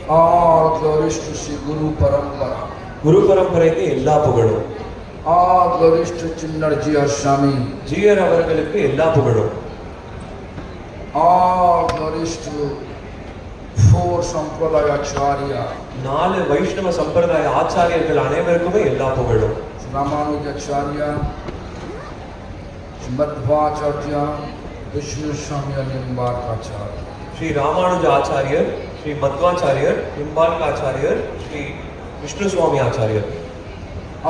All glories to Sri Guru Parampara. Guru Paramparai எல்லா புகழும். All glories to Chinnar Jiyar Swami. Jiyar அவர்களுக்கு எல்லா புகழும். All glories to four Sampradaya Acharya. 4 வைஷ்ணவ சம்பிரதாய ஆச்சாரியர்கள் அனைவருக்குமே எல்லா புகழும். Ramanujacharya, Madhvacharya, Vishnu Swami Nimbarkacharya. Sri Ramanuja ஆச்சாரியர், ஸ்ரீ மத்வாச்சாரியர், நிம்பால்காச்சாரியர், ஸ்ரீ விஷ்ணு சுவாமி ஆச்சாரியர்.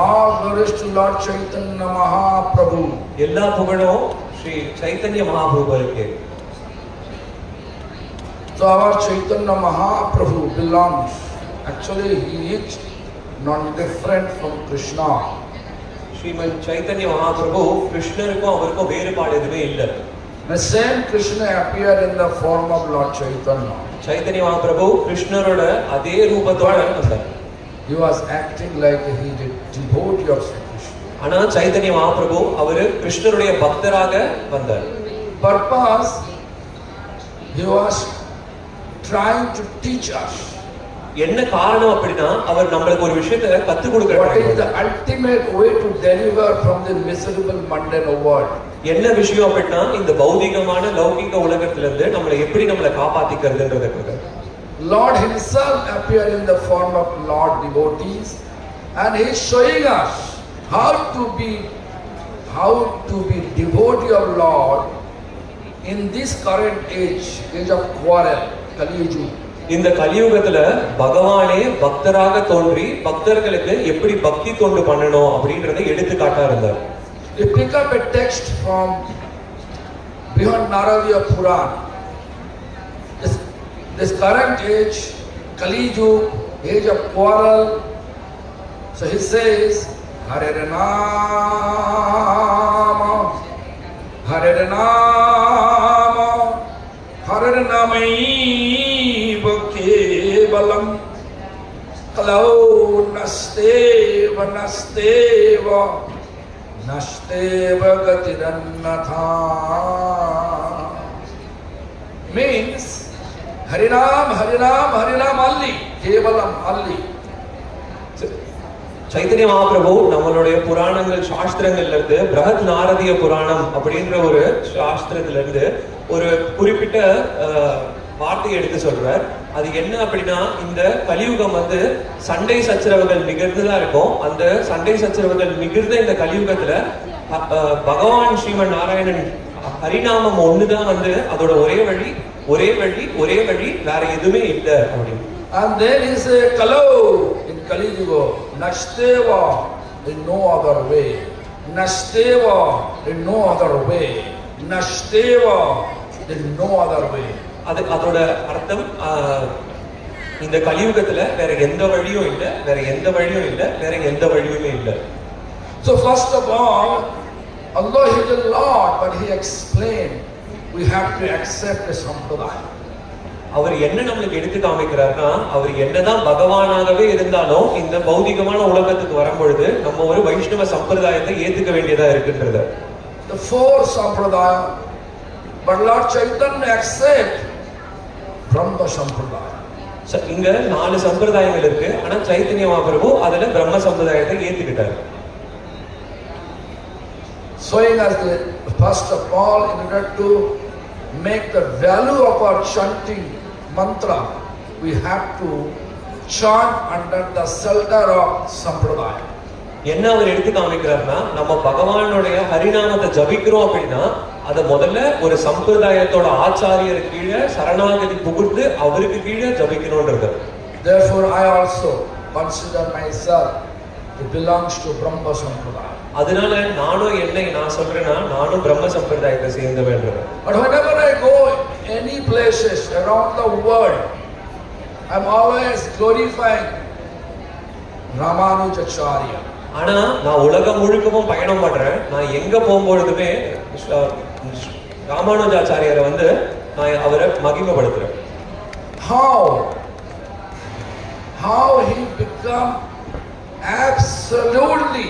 All glories to Lord Chaitanya Mahaprabhu. எல்லா புகழும் Sri Chaitanya மகாபிரபுவுக்கே. So our Chaitanya Mahaprabhu belongs, actually he is not different from Krishna. Srimad Chaitanya Mahaprabhu கிருஷ்ணருக்கும் அவருக்கும் வேறுபாடு எதுவுமே இல்லை. The same Krishna appeared in the form of Lord Chaitanya. Chaitanya Mahaprabhu கிருஷ்ணரோட அதே ரூபத்தோட வந்தார். He was acting like he did devotee of Sri Krishna. ஆனா சைத்தன்ய மகாபிரபு அவரு கிருஷ்ணருடைய பக்தராக வந்தார். Purpose, he was trying to teach us. என்ன காரணம் அப்படின்னா அவர் நம்மளுக்கு ஒரு விஷயத்தை கத்து What is the கொடுக்கிறார். ultimate way to deliver from the miserable mundane world? என்ன விஷயம் அப்படின்னா இந்த பௌதிகமான லௌகிக உலகத்திலிருந்து நம்மளை காப்பாத்திக்கிறதுன்றதுக்காக Lord himself appeared in the form of Lord devotees, and he is showing us how to be devotee of Lord in this current age of quarrel, Kali Yuga. இந்த கலியுகத்துல பகவானே பக்தராக தோன்றி பக்தர்களுக்கு எப்படி பக்தி தொண்டு பண்ணணும் அப்படின்றதை எடுத்துக்காட்டா இருந்தார். We pick up a text from Brihad Naradiya Puran. This current age, Kali Yuga, age of quarrel. So he says, Hare Nama, Hare Nama, Hare Namai Kevalam, Kalau Nasteva Nasteva Nasteva Gatirannatha. Means Harinam, Harinam, Harinam Alli, Kevalam Alli. Chaitanya Mahaprabhu நம்மளுடைய புராணங்கள் சாஸ்திரங்கள்ல இருந்து பிரஹத் நாரதிய புராணம் அப்படின்ற ஒரு சாஸ்திரத்துல இருந்து ஒரு குறிப்பிட்ட வார்த்தையை எடுத்து சொல்றார். அது என்ன அப்படின்னா இந்த கலியுகம் சண்டை சச்சரவுகள் மிகுந்துதான் இருக்கும். அந்த சண்டை சச்சரவுகள் மிகுந்த இந்த கலியுகத்துல பகவான் ஸ்ரீமன் நாராயணன் ஹரிநாமம் ஒண்ணுதான் அதோட ஒரே வழி வேற எதுவுமே இல்லை அப்படின்னு. And then he said, Kalau in Kali Yuga, Nasteva in no other way, Nasteva in no other way, Nasteva in no other way. அதோட அர்த்தம் இந்த கலியுகத்துல வேற எந்த வழியும் இல்லை, வேற எந்த வழியுமே இல்லை. So first of all, although he is the Lord, but he explained we have to accept the sampradaya. அவர் என்ன நம்மளுக்கு எடுத்து காமிக்கிறார்னா அவர் என்னதான் பகவானாகவே இருந்தாலும் இந்த பௌதிகமான உலகத்துக்கு வரும்பொழுது நம்ம ஒரு வைஷ்ணவ சம்பிரதாயத்தை ஏத்துக்க வேண்டியதா இருக்குன்றது. The four sampradaya, but Lord Chaitanya accept Brahma sampradaya. இங்க 4 சம்பிரதாயங்கள் இருக்கு. ஆனா சைத்தன்ய மகாபிரபு அதுல பிரம்ம சம்பிரதாயத்தை ஏத்துக்கிட்டார். Showing us that first of all, in order to make the value of our chanting mantra, we have to chant under the shelter of sampradaya. என்ன அவர் எடுத்து காமிக்கிறார்னா நம்ம பகவானுடைய ஹரிநாமத்தை ஜபிக்கிறோம் அப்படின்னா அத முதல்ல ஒரு சம்பிரதாயத்தோட ஆச்சாரியர் கீழே சரணாகதி புகுந்து அவருக்கு கீழே ஜபிக்கணும்ன்றது. Therefore I also consider myself to belongs to Brahma sampradaya. அதனால நான் சொல்றேன்னா நானும் பிரம்ம சம்பிரதாயத்தை சேர்ந்தவன்றேன். But whenever I go any places around the world, I'm always glorifying Ramanujacharya. ஆனா நான் உலகம் முழுக்கவும் பயணம் பண்றேன். நான் எங்க போகும்பொழுதுமே ராமானுஜாச்சாரியரை நான் அவரை மகிமைப்படுத்துறேன். How he become absolutely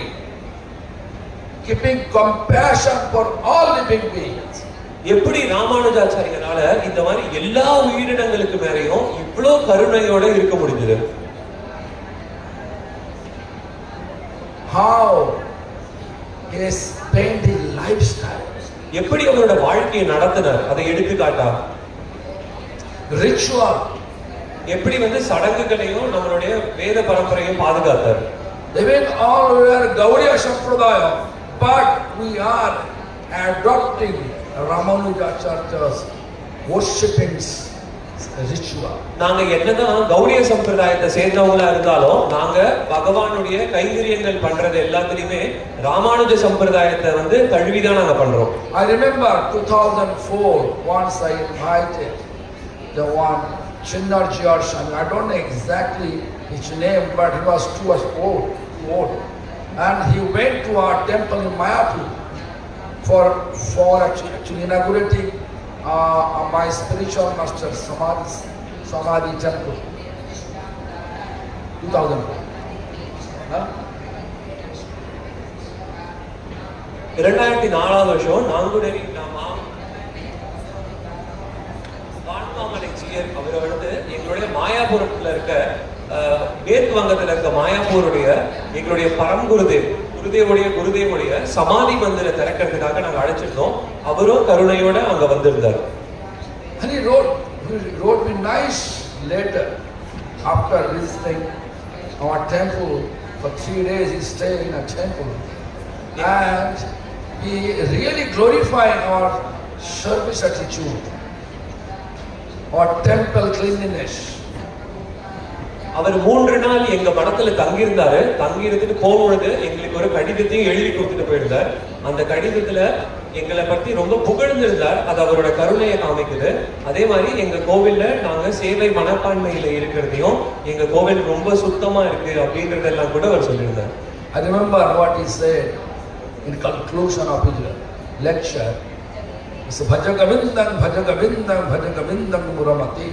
keeping compassion for all living beings. எப்படி ராமானுஜாச்சாரியனால இந்த மாதிரி எல்லா உயிரினங்களுக்கு மேலேயும் இவ்வளவு கருணையோட இருக்க முடிஞ்சது? How he spent his lifestyle. எப்படி அவரோட வாழ்க்கையை நடத்தினார், அதை எடுத்துக்காட்டா. Ritual. எப்படி வந்து சடங்குகளையும் நம்மளுடைய வேத பரம்பரையும் பாதுகாத்தார். Even all we are Gaudiya Sampradaya, but we are adopting Ramanujacharya's worshipping ritual. நாங்க என்னதான் கௌடிய சம்பிரதாயத்தை சேர்ந்தவங்களா இருந்தாலும் நாங்க பகவானுடைய கைங்கரியங்கள் பண்றது எல்லாத்துலயுமே ராமானுஜ சம்பிரதாயத்தை வந்து தழுவிதான் நாங்க பண்றோம். I remember 2004 once I invited the one Chinnarji or Swami, I don't know exactly his name, but he was too old. And he went to our temple in Mayapur for actually inaugurating my spiritual master Samadhi temple. 2004. 2004 வருஷம் நாங்குநேரி அவர் வந்து எங்களுடைய மாயாபுரத்துல இருக்க மேற்கு வங்கத்துல இருக்க மாயாபூருடைய எங்களுடைய குருதேவுடைய சமாதி மந்திர திறக்கிறதுக்காக நாங்க அழைச்சிருந்தோம். அவரும் கருணையோட அங்க வந்திருந்தார். And he wrote me nice letter after visiting our temple for 3 days. He stayed in a temple and he really glorified our service attitude, our temple cleanliness. அவர் 3 நாள் எங்க மடத்துல தங்கி இருந்துட்டு போகும்போது எங்களுக்கு ஒரு கடிதத்தையும் எழுதி கொடுத்துட்டு போயிருந்தார். அந்த கடிதத்துல எங்களை பத்தி ரொம்ப புகழ்ந்திருந்தார். அது அவரோட கருணையை காமிக்குது. அதே மாதிரி எங்க கோவில்ல நாங்க சேவை மனப்பான்மையில இருக்கிறதையும் எங்க கோவில் ரொம்ப சுத்தமா இருக்கு அப்படின்றதெல்லாம் கூட அவர் சொல்லியிருந்தார். I remember what he said in conclusion of his lecture. It's Bhaja Muramati.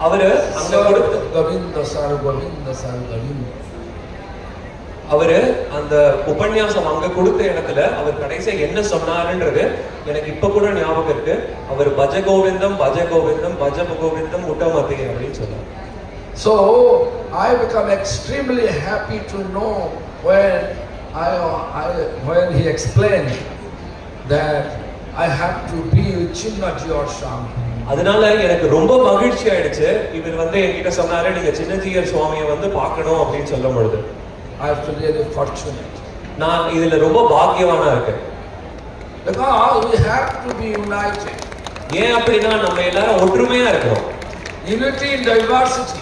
அவரு அங்க கொடுத்த அவரு அந்த உபன்யாசம் அங்க கொடுத்த இடத்துல அவர் கடைசியா என்ன சொன்னாருன்றது எனக்கு இப்ப கூட ஞாபகம் இருக்கு. அவர் பஜ கோவிந்தம் முட்டமதி அப்படின்னு சொன்னார். So I become extremely happy to know when he explained that I have to be with Chinnaji or Swami. அதனால எனக்கு ரொம்ப மகிழ்ச்சி ஆயிடுச்சு. இவர் வந்து என்கிட்ட சொன்னாரு நீங்க சின்னஜியர் சுவாமியை வந்து பார்க்கணும் அப்படின்னு சொல்லும் பொழுது I feel really fortunate. நான் இதுல ரொம்ப பாக்கியவானா இருக்கேன். Because we have to be united. ஏன் அப்படின்னா நம்ம எல்லாரும் ஒற்றுமையா இருக்கணும். Unity in diversity.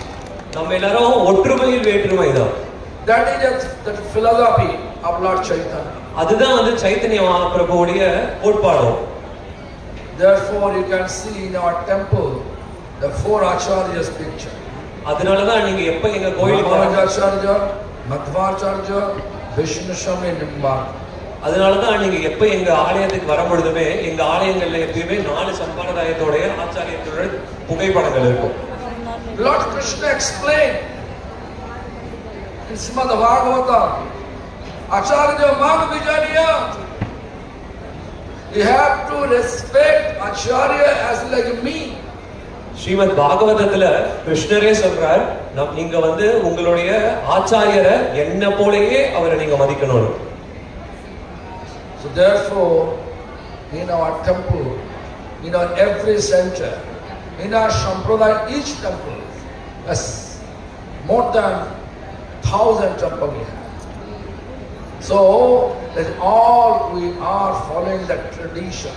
நம்ம எல்லாரும் ஒற்றுமையில் வேற்றுமை தான். That is the philosophy of Lord Chaitanya. அதுதான் வந்து சைத்தன்ய மகாபிரபுவுடைய கோட்பாடு. Therefore you can see in our temple the 4 acharyas picture. அதனால தான் நீங்க எப்ப எங்க கோயிலுக்கு Ramanujacharya, Madhvacharya, Vishnu Swami, Nimbar. அதனால தான் நீங்க எப்ப எங்க ஆலயத்துக்கு வரும் பொழுதுமே எங்க ஆலயங்கள்ல எப்பயுமே 4 சம்பிரதாயத்தோட ஆச்சாரியர்களோட புகைப்படங்கள் இருக்கும். Lord Krishna explained in Srimad Bhagavatam, Acharya Mam Vijaniya. You have to respect Acharya as like me. Srimad பாகவதத்துல கிருஷ்ணரே சொல்றார், நீங்க வந்து உங்களுடைய ஆச்சாரியரை என்ன போலயே அவரை நீங்க மதிக்கணும். So therefore, in our temple, in our every center, in our sampradaya, each temple has more than 1,000 temples we have. So that all we are following the tradition.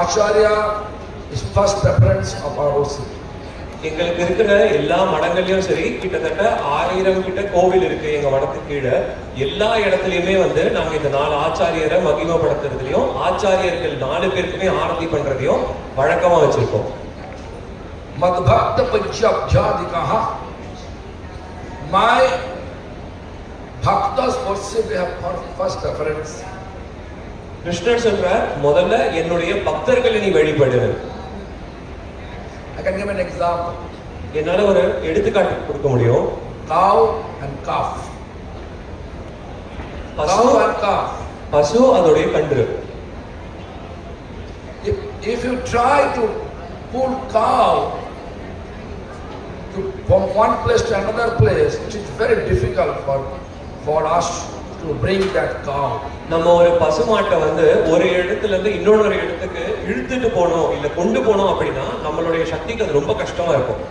Acharya is first preference of our OC. எங்களுக்கு இருக்கிற எல்லா மடங்கள்லயும் சரி கிட்டத்தட்ட 1000 கிட்ட கோவில் இருக்கு எங்க மடத்துக்கு கீழே. எல்லா இடத்துலயுமே வந்து நாங்க இந்த 4 ஆச்சாரியரை மகிமைப்படுத்துறதுலயும் ஆச்சாரியர்கள் 4 பேருக்குமே ஆரத்தி பண்றதையும் வழக்கமா வச்சிருக்கோம். Madbhakta Panchabhyadikaha. My bhaktas worship we have first preference. கிருஷ்ணர் சொல்றார், முதல்ல என்னுடைய பக்தர்களை நீ வழிபடு. I can give an example. என்னால ஒரு எடுத்துக்காட்டு கொடுக்க முடியும். Cow and calf. Cow and calf. பசு அதோடைய கன்று. If you try to pull cow from one place to another place, it is very difficult for us to bring that cow. நம்ம ஒரு பசுமாட்டை வந்து ஒரு இடத்துல இருந்து இன்னொரு இடத்துக்கு இழுத்துட்டு போனோம் இல்ல கொண்டு போனோம் அப்படின்னா நம்மளுடைய சக்திக்கு அது ரொம்ப கஷ்டமா இருக்கும்.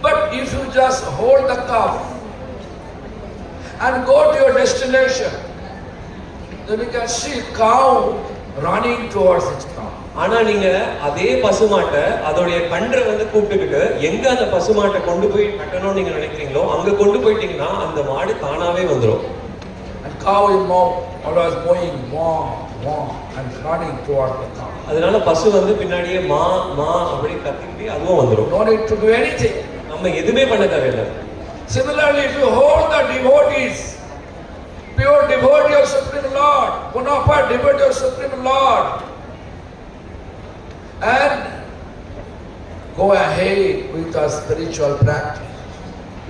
But if you just hold the cow and go to your destination, then you can see cow running towards its cow. ஆனா நீங்க அதே பசுமாட்டை அதோடைய கன்றை வந்து கூப்பிட்டுக்கிட்டு எங்க அந்த பசுமாட்டை கொண்டு போய் கட்டணும்னு நீங்க நினைக்கிறீங்களோ அங்க கொண்டு போயிட்டீங்கன்னா அந்த மாடு தானாவே வந்துடும். And cow is always going and running towards the cow. அதனால பசு வந்து பின்னாடியே மா மா அப்படி கத்திக்கிட்டு அதுவும் வந்துடும். No need to do anything. நம்ம எதுவுமே பண்ண தேவையில்லை. Similarly, if you hold the devotees, pure devotee of Supreme Lord, bona fide devotee of Supreme Lord, and go ahead with a spiritual practice.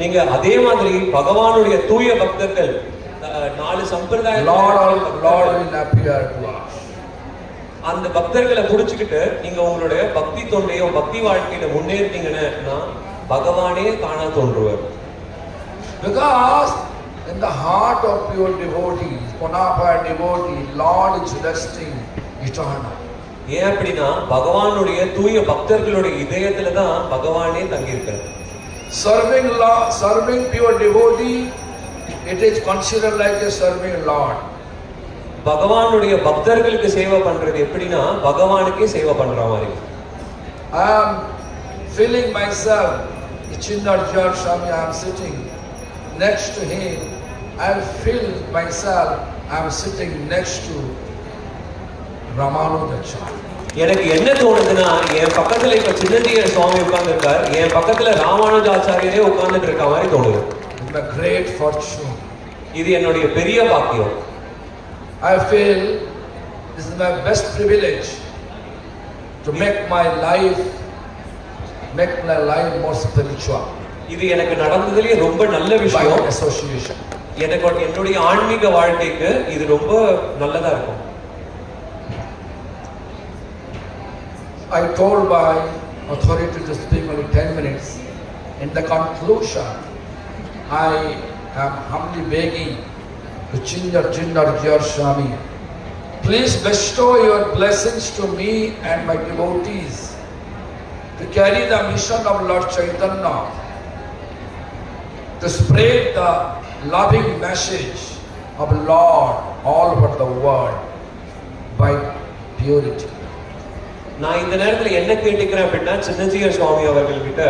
நீங்க அதே மாதிரி பகவானுடைய தூய பக்தர்கள் நாலு சம்பிரதாய Lord will appear to us. அந்த பக்தர்களை புடிச்சுக்கிட்டு நீங்க உங்களுடைய பக்தி தொண்டையோ பக்தி வாழ்க்கையில முன்னேறிட்டீங்கன்னா பகவானே காண தோன்றுவார். Because in the heart of pure devotees, bona fide devotee, Lord is resting eternal. ஏன் அப்படின்னா பகவானுடைய தூய பக்தர்களுடைய இதயத்துல தான் பகவானே தங்கியிருக்கார். Serving pure devotee, it is considered like a serving Lord. பகவானுடைய பக்தர்களுக்கு சேவை பண்றது எப்படின்னா பகவானுக்கே சேவை பண்ற மாதிரி. I am feeling myself, Chinnarjar Swami, I am sitting next to him. I feel myself, I am sitting next to Ramanujacharya. எனக்கு என்ன தோணுதுன்னா என் பக்கத்துல இப்ப சின்னஞ்சியர் சுவாமி உட்கார்ந்து இருக்கார், என் பக்கத்துல ராமானுஜாச்சாரியரே உட்கார்ந்துட்டு இருக்க மாதிரி தோணுது. It's a great fortune. இது என்னுடைய பெரிய பாக்கியம். I feel this is my best privilege to make my life more spiritual. இது எனக்கு நடந்ததுலயே ரொம்ப நல்ல விஷயம். By association. எனக்கு என்னுடைய ஆன்மீக வாழ்க்கைக்கு இது ரொம்ப நல்லதா இருக்கும். I told my authority to speak only 10 minutes. In the conclusion, I am humbly begging to Chinnarjar Swami, please bestow your blessings to me and my devotees to carry the mission of Lord Chaitanya, to spread the loving message of Lord all over the world by purity. நான் இந்த நேரத்துல என்ன கேட்டுக்கிறேன் அப்படின்னா சின்னஞ்சியர் சுவாமி அவர்கள் கிட்ட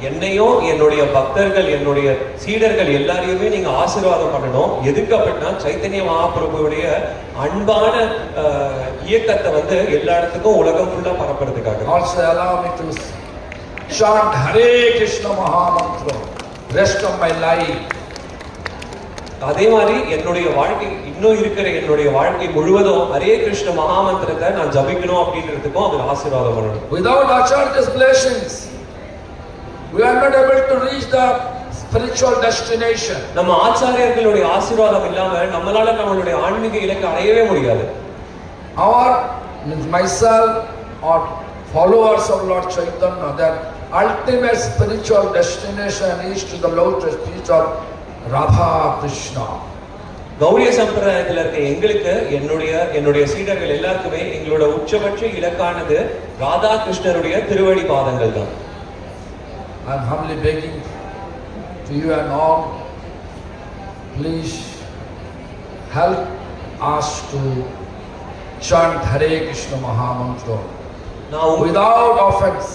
என்னையும் என்னுடைய பக்தர்கள் என்னுடைய சீடர்கள் எல்லாரையுமே நீங்க ஆசீர்வாதம் பண்ணணும். எதுக்கு அப்படின்னா சைத்தன்ய மகாபிரபுவுடைய அன்பான இயக்கத்தை வந்து எல்லா இடத்துக்கும் உலகம் ஃபுல்லா பரப்புறதுக்காக. Also allow me to chant Hare Krishna Mahamantra rest of my life. அதே மாதிரி என்னுடைய வாழ்க்கை இன்னும் இருக்கிற என்னுடைய வாழ்க்கை முழுவதும் ஹரே கிருஷ்ண மகாமந்திரத்தை நான் ஜபிக்கணும் அப்படின்றதுக்கும் அதுல ஆசீர்வாதம் பண்ணணும். Without Acharya's blessings, we are not able to reach the spiritual destination. நம்ம ஆச்சாரியர்களுடைய ஆசீர்வாதம் இல்லாம நம்மளால நம்மளுடைய ஆன்மீக இலக்கை அடையவே முடியாது. Myself or followers of Lord Chaitanya, that ultimate spiritual destination is to the lotus feet of Radha Krishna. கௌரிய சம்பிரதாயத்தில் இருக்க எங்களுக்கு என்னுடைய சீடர்கள் எல்லாருக்குமே எங்களோட உச்சபட்ச இலக்கானது ராதா கிருஷ்ணருடைய திருவடி பாதங்கள் தான். I am humbly begging to you and all, please help us to chant Hare Krishna Mahamantra without offense.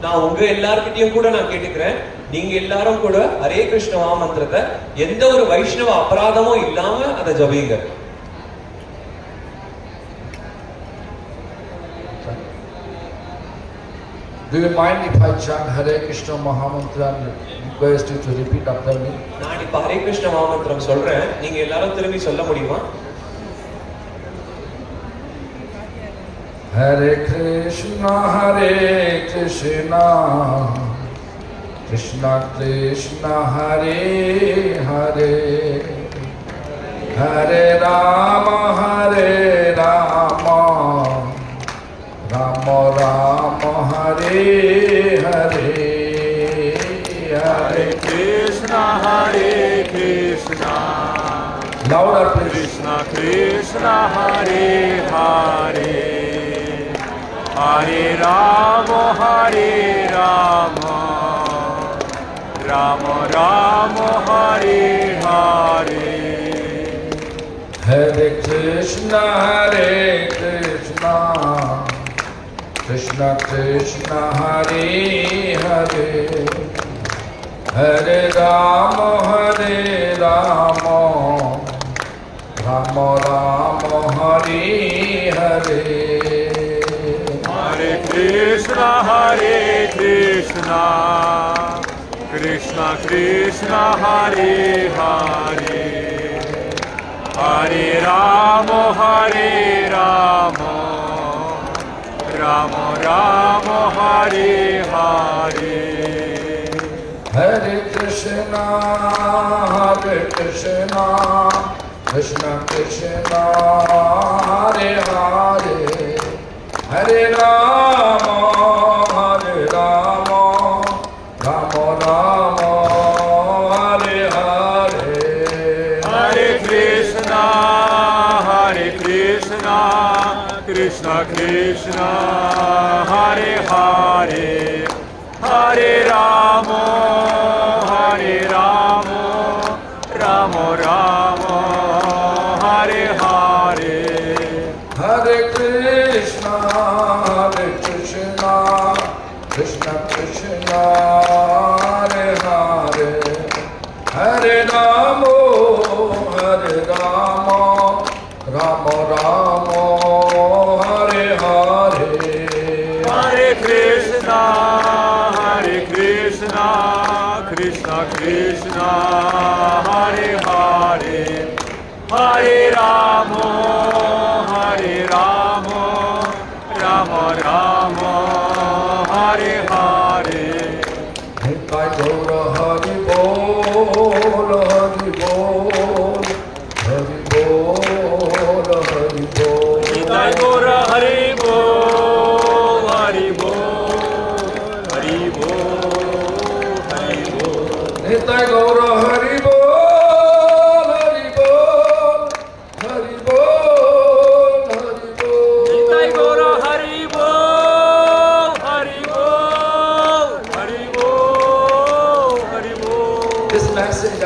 நான் உங்க எல்லார்கிட்டயும் கூட நான் கேட்டுக்கிறேன், நீங்க எல்லாரும் கூட ஹரே கிருஷ்ண மகாமந்திரத்தை எந்த ஒரு வைஷ்ணவ அபராதமும் இல்லாம அதை ஜபிங்க. Do you mind if I chant Hare Krishna Mahamantra and request you to repeat after me? நான் இப்ப ஹரே கிருஷ்ண மகாமந்திரம் சொல்றேன், நீங்க எல்லாரும் திரும்பி சொல்ல முடியுமா? Hare Krishna Krishna Krishna Hare Hare Hare Rama, Rama Rama, Hare Hare, Hare Krishna, Hare Krishna, louder please. Krishna Krishna, Hare Hare, Hare Rama, Rama Rama, Hare Hare. Hare Krishna, Krishna Krishna, Hare Hare, Hare Rama, Rama Rama, Hare Hare. Hare Krishna, Krishna Krishna, Hare Hare, Hare Rama, Rama Rama, Hare Hare. Hare Krishna, Krishna Krishna, Hare Hare, Hare Rama, Rama Rama, Hare Hare. Hare Krishna, Krishna Krishna, Hare Hare, Hare Rama, Rama Rama, Hare Hare. Hare Krishna, Krishna Krishna, Hare Hare, Hare Rama, Rama Rama, Hare Hare. Hare Krishna, Krishna Krishna, Hare Hare, Hare Rama, Rama Rama, Hare Hare. Nitai Gaura Hari Bol, Hari Bol, Hari Bol, Hari Bol. Nitai Gaura Hari Bol, Hari Bol, Hari Bol, Hari Bol. Nitai Gaura Hari Bol, Hari Bol, Hari Bol, Hari Bol. Nitai Gaura Hari Bol, Hari Bol, Hari Bol, Hari Bol. This message I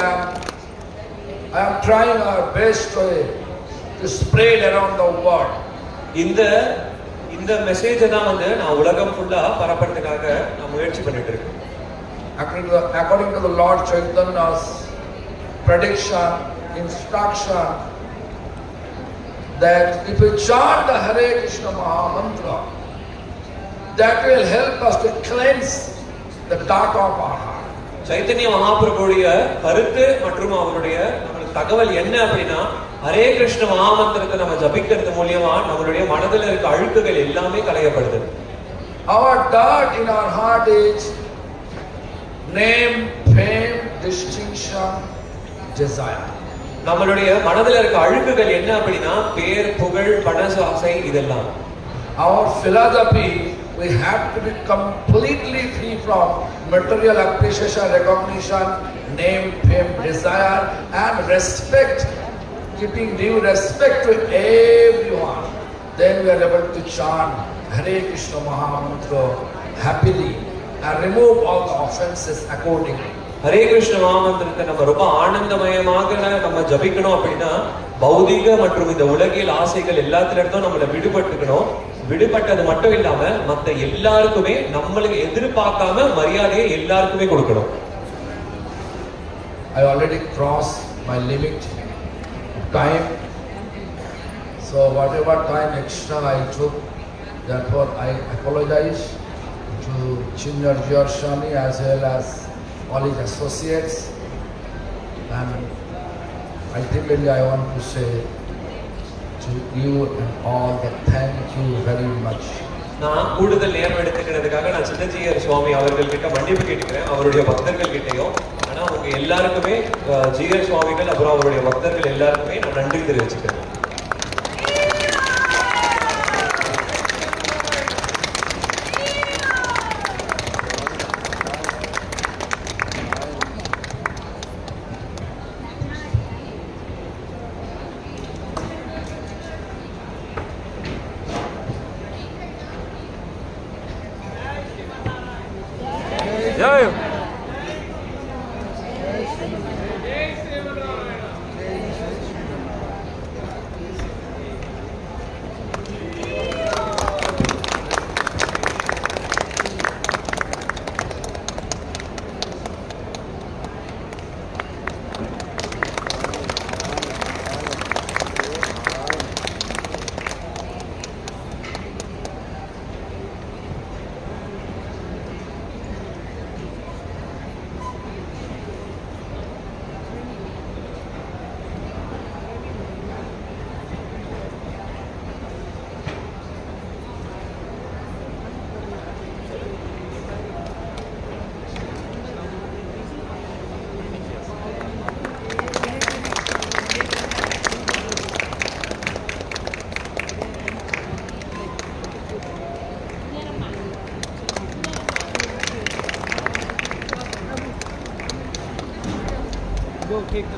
am trying our best to spread around the world. இந்த இந்த மெசேஜை தான் வந்து நான் உலகம் ஃபுல்லா பரப்புறதுக்காக நான் முயற்சி பண்ணிட்டு இருக்கேன். According to the Lord Chaitanya's prediction, instruction, that if we chant the Hare Krishna Maha Mantra, that will help us to cleanse the dark of our heart. Chaitanya மகாபிரபுடைய கருத்து மற்றும் அவருடைய நம்மளுக்கு தகவல் என்ன அப்படின்னா, ஹரே கிருஷ்ண மகாமந்திரத்தை நம்ம ஜபிக்கிறது மூலியமா நம்மளுடைய மனதில் இருக்க அழுக்குகள் எல்லாமே களையப்படுது. Our dirt in our heart is name, fame, distinction, desire. நம்மளுடைய மனதில் இருக்க அழுக்குகள் என்ன அப்படின்னா, பேர், புகழ், பணம், ஆசை, இதெல்லாம். Our philosophy, we have to be completely free from material appreciation, recognition, name, fame, desire, and respect, keeping due respect to everyone. Then we are able to chant Hare Krishna Maha Mantra happily and remove all the offenses accordingly. Hare Krishna மகாமந்திரத்தை நம்ம ரொம்ப ஆனந்தமயமாக நம்ம ஜபிக்கணும் அப்படின்னா, பௌதிக மற்றும் இந்த உலகியல் ஆசைகள் எல்லாத்துல இருந்தும் நம்மளை விடுபட்டுக்கணும். விடுபட்டது மட்டும் இல்லாம மத்த எல்லாருக்குமே நம்மளுக்கு எதிர்பார்க்காம மரியாதையை எல்லாருக்குமே கொடுக்கணும். I already crossed my limit of time, so whatever time extra I took, therefore I apologize to Chinyar Jiyarshani as well as all his associates, and ultimately I want to say to you and all that thank you very much. நான் கூடுதல் நேரம் எடுத்துக்கிறதுக்காக நான் சின்னஜியர் சுவாமி அவர்கள் கிட்ட மன்னிப்பு கேட்டுக்கிறேன், அவருடைய பக்தர்கள் கிட்டையும். ஆனா அவங்க எல்லாருக்குமே ஜிஎல் சுவாமிகள் அப்புறம் அவருடைய பக்தர்கள் எல்லாருக்குமே நான் நன்றி தெரிவிச்சுக்கிறேன். जय Go take the